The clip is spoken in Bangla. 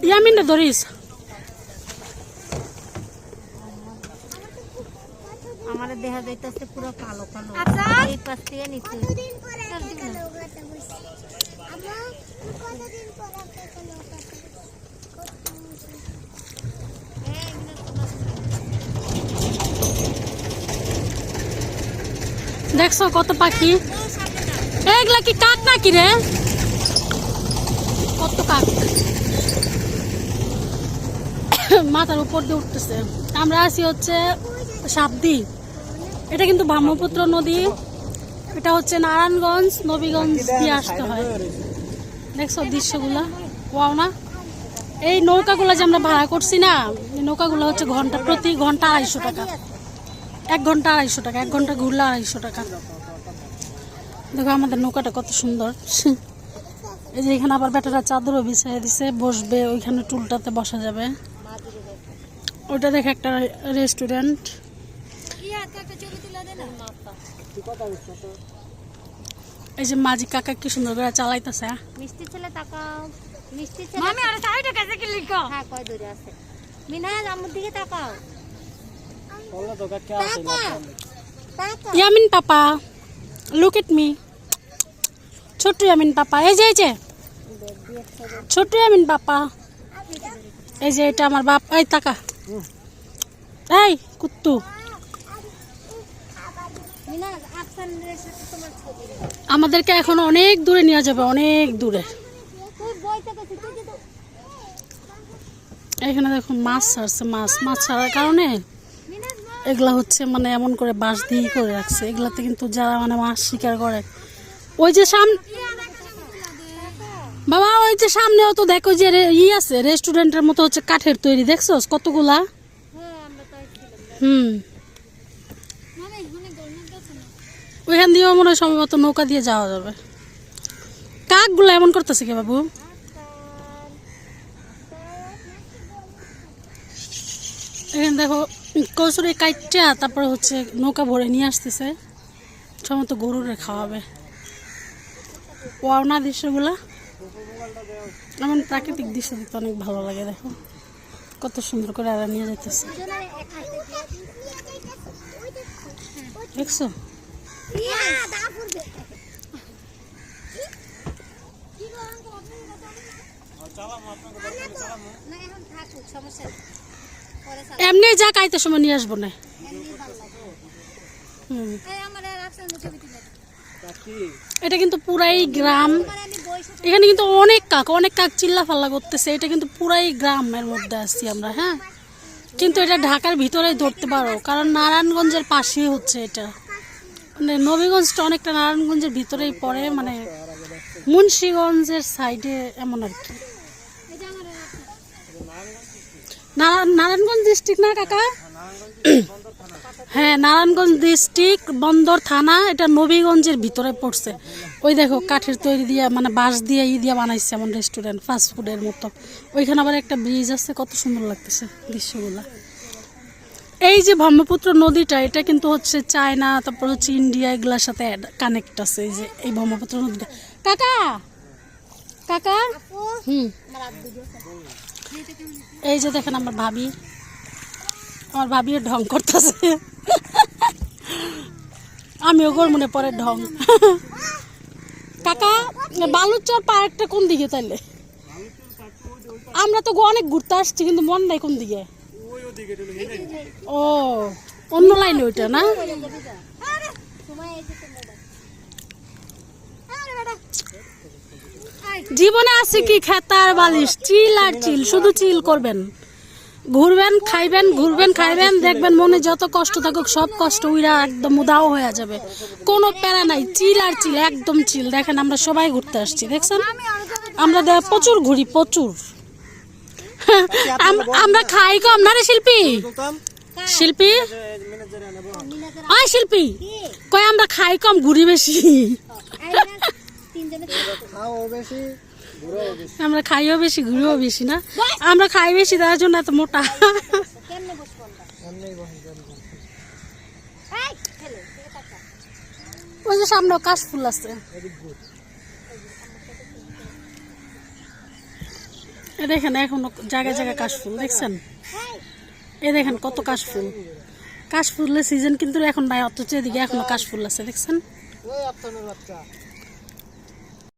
ইয়ামিনটা ধরিস। আমার দেখা যাইতেছে পুরো কালো কালো। এই পাশ থেকে নিচে দেখছো কত পাখি? এগুলা কি কাক নাকি রে? কত কাক মাথার উপর দিয়ে উঠতেছে। আমরা আছি হচ্ছে সাবদি। এটা কিন্তু ব্রহ্মপুত্র নদী। এটা হচ্ছে নারায়ণগঞ্জ নবীগঞ্জ দিয়ে আসতে হয়। দেখছো দৃশ্যগুলা ওয়াও না? এই নৌকাগুলো যে আমরা ভাড়া করছি না, এই নৌকাগুলো হচ্ছে প্রতি ঘন্টা 250 টাকা। 1 ঘন্টা 250 টাকা, 1 ঘন্টা ঘুরলে 250 টাকা। দেখো আমাদের নৌকাটা কত সুন্দর। এই যে এখানে আবার বেটারা চাদরও বিছিয়ে দিছে, বসবে ওইখানে টুলটাতে বসা যাবে। ওইটা দেখে একটা রেস্টুরেন্ট। এই যে মাঝি কাকা কি সুন্দর করে চালাইতেছে। মিষ্টি ছেলে তাকাও, মিষ্টি ছেলে মামি আরে সাইডে কাছে কি লিখো? হ্যাঁ কই দূরে আছে মিনাজ আমার দিকে তাকাও। বলো তো কে আছে না? ইয়ামিন পাপা লুক এট মি। ছোট ইয়ামিন পাপা এই যে ছোট ইয়ামিন পাপা। এই যে এটা আমার বাপ। এই তাকা, এই কুত্তু। আমাদেরকে এখন অনেক দূরে নিয়ে যাবে, অনেক দূরে। এখানে দেখো মাছ ছাড়ছে। মাছ ছাড়ার কারণে এগুলা হচ্ছে মানে এমন করে বাঁশ দিয়ে করে রাখছে। এগুলাতে কিন্তু যারা মানে মাছ শিকার করে, ওই যে সামনে বাবা, ওই যে সামনেও তো দেখো যে আছে রেস্টুরেন্টের মতো হচ্ছে কাঠের তৈরি। দেখছো কতগুলা? ওইখান দিয়েও মনে হয় সম্ভবত নৌকা দিয়ে যাওয়া যাবে। কাকগুলো এমন করতেছে কে বাবু? এখানে দেখো কচুরি কাইটা তারপরে হচ্ছে নৌকা ভরে নিয়ে আসতেছে, সম্ভবত গরুরে খাওয়াবে। ওয়াও না দৃশ্যগুলা? এমন প্রাকৃতিক দৃশ্য দেখতে অনেক ভালো লাগে। দেখো কত সুন্দর করে আরা নিয়ে যাইতেছে। দেখছো? এমনি যা কাইতে সময় নিয়ে আসবো না। এটা কিন্তু পুরাই গ্রাম। এখানে কিন্তু অনেক কাক চিল্লা ফাল্লা করতেছে। এটা কিন্তু পুরাই গ্রামের মধ্যে আসছি আমরা। হ্যাঁ, কিন্তু এটা ঢাকার ভিতরেই ধরতে পারো, কারণ নারায়ণগঞ্জের পাশেই হচ্ছে এটা। মানে নবীগঞ্জটা অনেকটা নারায়ণগঞ্জের ভিতরেই পড়ে, মানে মুন্সিগঞ্জের সাইডে এমন আর কি। নারায়ণগঞ্জ ডিস্ট্রিক্ট না কাকা? হ্যাঁ, নারায়ণগঞ্জ ডিস্ট্রিক্ট, বন্দর থানা। এটা নবীগঞ্জের ভিতরে পড়ছে। ওই দেখো কাঠের তৈরি দিয়ে মানে বাঁশ দিয়ে দিয়ে বানাইছে এমন রেস্টুরেন্ট, ফাস্ট ফুডের মতো। ওইখানে আবার একটা ব্রিজ আছে, কত সুন্দর লাগতেছে দৃশ্যগুলা। এই যে ব্রহ্মপুত্র নদীটা, এটা কিন্তু হচ্ছে চায়না, তারপর হচ্ছে ইন্ডিয়া, এগুলার সাথে কানেক্ট আছে। এই যে এই ব্রহ্মপুত্র নদীটা। কাকা কাকা এই যে দেখেন আমার ভাবিও ঢং করতেছে। আমিও গোর মনে পরে ঢং। কাকা বালুচর পার্কটা কোন দিকে তাইলে? আমরা তো অনেক ঘুরতে আসছি, কিন্তু মন নাই কোন দিকে। ও অন্য লাইনে ওইটা না? জীবনে আছে কি খেতার বালিশ, চিল আর চিল, শুধু চিল করবেন, ঘুরবেন খাইবেন, ঘুরবেন খাইবেন, দেখবেন মনে যত কষ্ট থাকুক সব কষ্ট উইরা একদম উদাও হয়ে যাবে। কোনো প্যারা নাই, চিল আর চিল, একদম চিল। দেখেন আমরা সবাই ঘুরতে আসছি, দেখছেন? আমরা প্রচুর ঘুরি, প্রচুর। আমরা খাই কম না রে শিল্পী? শিল্পী শিল্পী কয় আমরা খাই কম, ঘুরি বেশি। আমরা খাইও বেশি, ঘুরিও বেশি না? আমরা খাই বেশি, তার জন্য এত মোটা। ওই যে সামনে কাশফুল আছে। এ দেখেন এখনো জায়গায় জায়গায় কাশফুল দেখছেন, এ দেখেন কত কাশফুল। কাশফুলের সিজন কিন্তু এখন নাই, অথচ এদিকে এখনো কাশফুল আছে দেখছেন।